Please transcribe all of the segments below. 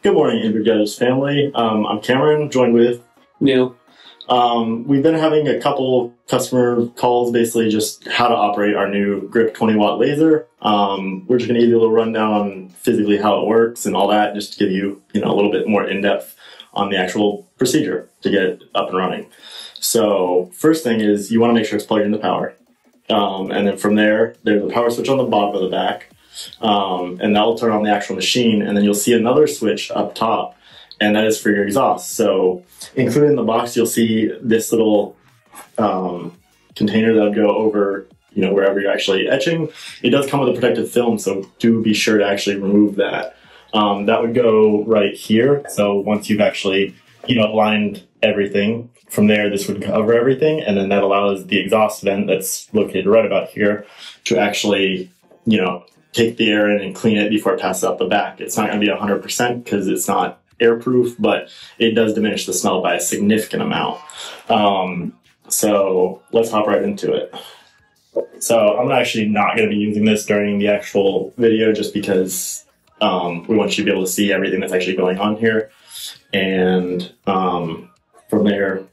Good morning, Invergators family. I'm Cameron, joined with Neil. We've been having a couple customer calls, basically just how to operate our new Grip 20-watt laser. We're just going to give you a little rundown on physically how it works and all that, just to give you, a little bit more in-depth on the actual procedure to get it up and running. So first thing is you want to make sure it's plugged into power. And then from there, there's a power switch on the bottom of the back. And that will turn on the actual machine, and then you'll see another switch up top, and that is for your exhaust. So included in the box, you'll see this little container that'll go over, wherever you're actually etching. It does come with a protective film, so do be sure to actually remove that. That would go right here. So once you've actually, aligned everything, from there this would cover everything, and then that allows the exhaust vent that's located right about here to actually, take the air in and clean it before it passes out the back. It's not going to be 100% because it's not airproof, but it does diminish the smell by a significant amount. So let's hop right into it. So I'm actually not going to be using this during the actual video just because we want you to be able to see everything that's actually going on here. And from there.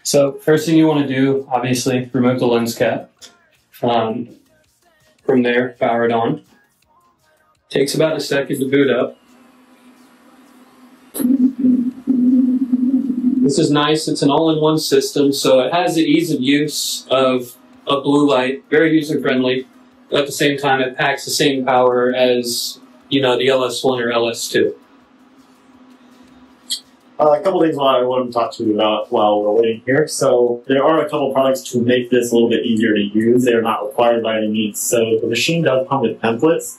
So first thing you want to do, obviously, remove the lens cap. From there, power it on. Takes about a second to boot up. This is nice. It's an all-in-one system, so it has the ease of use of a blue light, very user-friendly. But at the same time, it packs the same power as, the LS1 or LS2. A couple things I wanted to talk to you about while we're waiting here. So there are a couple products to make this a little bit easier to use. They are not required by any means. So the machine does come with templates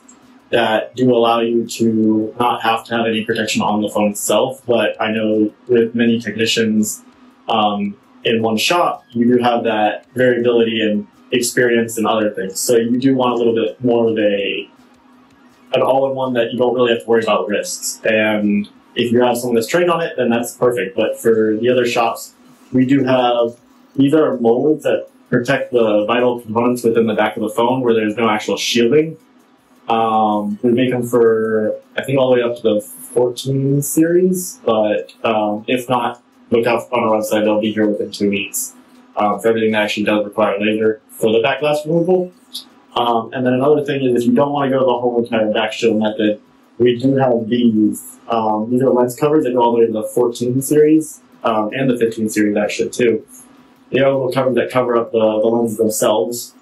that do allow you to not have to have any protection on the phone itself. But I know with many technicians in one shop, you do have that variability and experience and other things. So you do want a little bit more of an all-in-one that you don't really have to worry about risks. And if you have someone that's trained on it, then that's perfect. But for the other shops, we do have, these are molds that protect the vital components within the back of the phone where there's no actual shielding. We make them for, I think, all the way up to the 14 series. But if not, look out on our website. They'll be here within 2 weeks for everything that actually does require a laser for the back glass removal. And then another thing is if you don't want to go the whole entire back shield method, we do have these. These are lens covers that go all the way to the 14 series and the 15 series actually too. They are little covers that cover up the lenses themselves.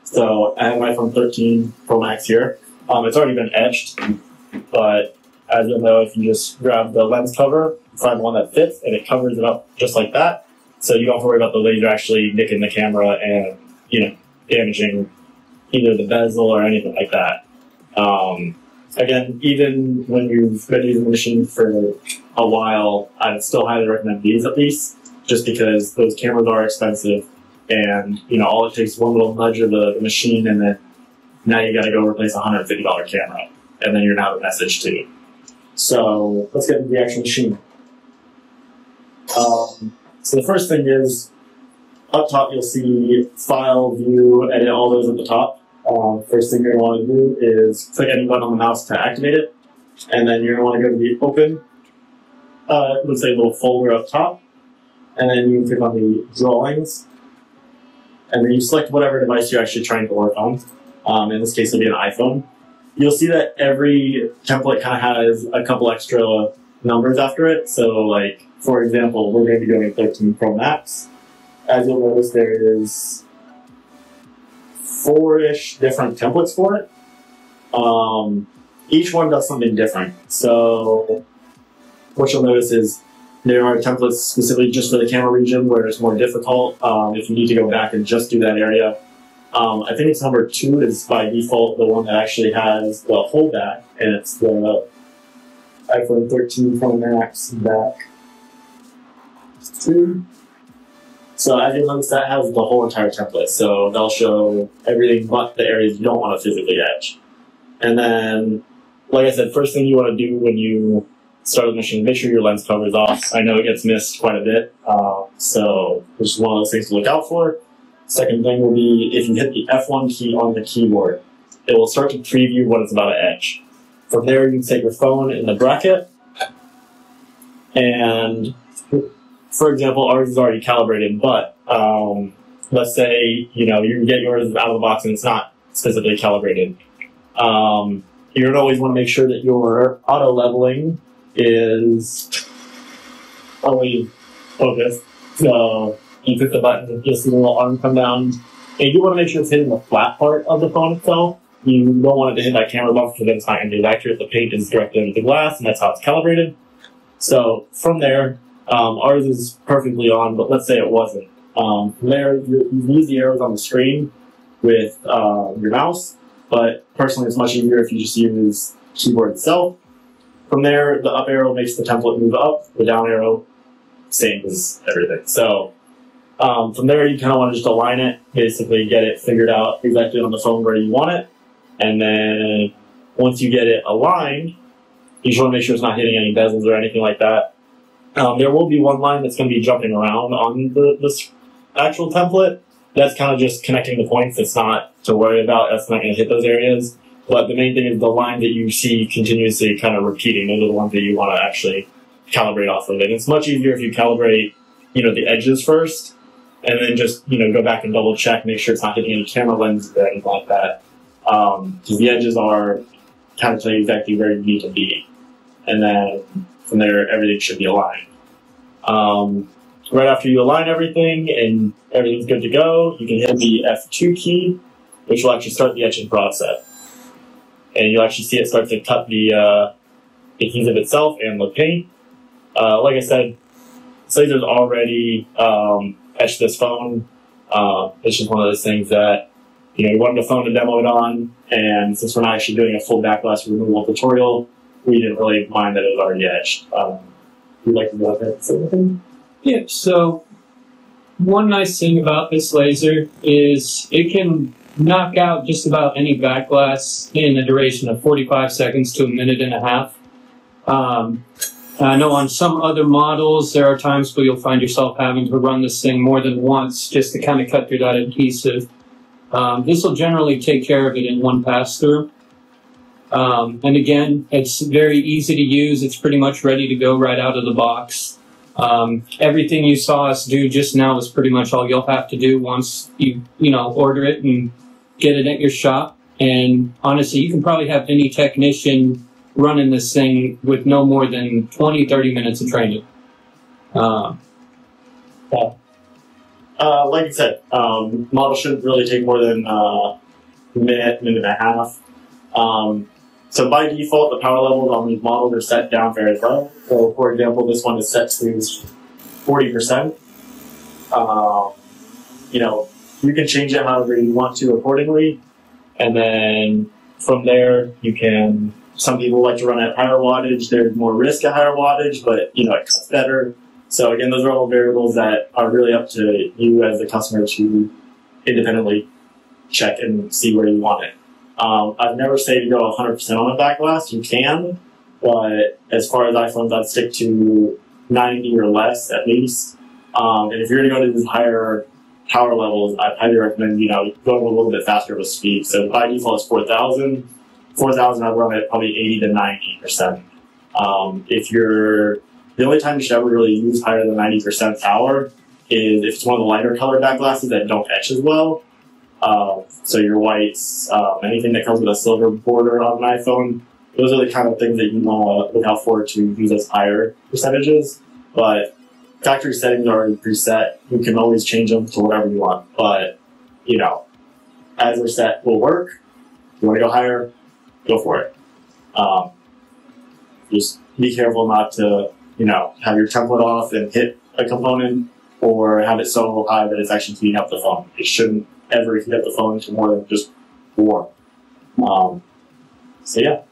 So I have my iPhone 13 Pro Max here. It's already been etched, but as you'll know, if you just grab the lens cover, find one that fits, and it covers it up just like that. So you don't have to worry about the laser actually nicking the camera and damaging either the bezel or anything like that. Again, even when you've been using the machine for a while, I'd still highly recommend these at least, just because those cameras are expensive, and all it takes is one little nudge of the machine, and then now you got to go replace a $150 camera, and then you're now the message too. So let's get into the actual machine. So the first thing is up top you'll see file, view, edit, all those at the top. First thing you're going to want to do is click any button on the mouse to activate it, and then you're going to want to go to the open, let's say a little folder up top, and then you click on the drawings, and then you select whatever device you're actually trying to work on. In this case, it'll be an iPhone. You'll see that every template kind of has a couple extra numbers after it. So, like, for example, we're going to be doing a 13 Pro Max. As you'll notice, there is 4-ish different templates for it. Each one does something different. So what you'll notice is there are templates specifically just for the camera region where it's more difficult. If you need to go back and just do that area. I think it's number 2 is by default the one that actually has the whole back, and it's the iPhone 13 Pro Max back 2. So as you'll notice, that has the whole entire template. So they'll show everything but the areas you don't want to physically etch. And then, like I said, first thing you want to do when you start the machine, make sure your lens cover is off. I know it gets missed quite a bit, so it's one of those things to look out for. Second thing will be if you hit the F1 key on the keyboard, it will start to preview what it's about to etch. From there, you take your phone in the bracket, and for example, ours is already calibrated, but let's say you can get yours out of the box and it's not specifically calibrated. You're going to always want to make sure that your auto leveling is always focused. So you click the button, and just see the little arm come down. And you do want to make sure it's hitting the flat part of the phone itself. You don't want it to hit that camera bump because then it's not going to be accurate. The paint is directed into the glass, and that's how it's calibrated. So from there, ours is perfectly on, but let's say it wasn't. From there, you use the arrows on the screen with your mouse, but personally it's much easier if you just use the keyboard itself. From there, the up arrow makes the template move up, the down arrow, same as everything. So from there, you kind of want to just align it, basically get it figured out exactly on the phone where you want it. And then once you get it aligned, you just want to make sure it's not hitting any bezels or anything like that. There will be one line that's going to be jumping around on this actual template. That's kind of just connecting the points. It's not to worry about. That's not going to hit those areas. But the main thing is the line that you see continuously kind of repeating. Those are the ones that you want to actually calibrate off of. And it's much easier if you calibrate, the edges first, and then just, go back and double check, make sure it's not hitting any camera lenses or anything like that. Because the edges are kind of tell you exactly where you need to be. And then from there, everything should be aligned. Right after you align everything and everything's good to go, you can hit the F2 key, which will actually start the etching process. And you'll actually see it start to cut the adhesive itself and the paint. Like I said, Slazer's already etched this phone. It's just one of those things that we wanted a phone to demo it on, and since we're not actually doing a full backlash removal tutorial, we didn't really mind that it was already etched. Would you like to go ahead and say anything? Yeah, so one nice thing about this laser is it can knock out just about any backglass in a duration of 45 seconds to a minute and a half. I know on some other models, there are times where you'll find yourself having to run this thing more than once just to kind of cut through that adhesive. This will generally take care of it in one pass through. And again, it's very easy to use. It's pretty much ready to go right out of the box. Everything you saw us do just now is pretty much all you'll have to do once you order it and get it at your shop. And honestly, you can probably have any technician running this thing with no more than 20-30 minutes of training. Like I said, model shouldn't really take more than a minute and a half. So by default, the power levels on these models are set down very low. So for example, this one is set to 40%. You can change it however you want to accordingly. And then from there, some people like to run at higher wattage. There's more risk at higher wattage, but it cuts better. So again, those are all variables that are really up to you as the customer to independently check and see where you want it. I've never said to go 100% on a backglass. You can, but as far as iPhones, I'd stick to 90 or less at least. And if you're going to go to these higher power levels, I'd highly recommend, going a little bit faster of a speed. So by default, it's 4,000. 4,000, I'd run it probably 80 to 90%. The only time you should ever really use higher than 90% power is if it's one of the lighter colored backglasses that don't etch as well. So your whites, anything that comes with a silver border on an iPhone, those are the kind of things that you want to look out for to use as higher percentages. But factory settings are already preset. You can always change them to whatever you want. But, as they're set will work. If you want to go higher, go for it. Just be careful not to, have your template off and hit a component or have it so high that it's actually heating up the phone. It shouldn't ever heat up the phone to more than just warm. So yeah.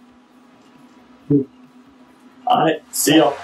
All right. See y'all.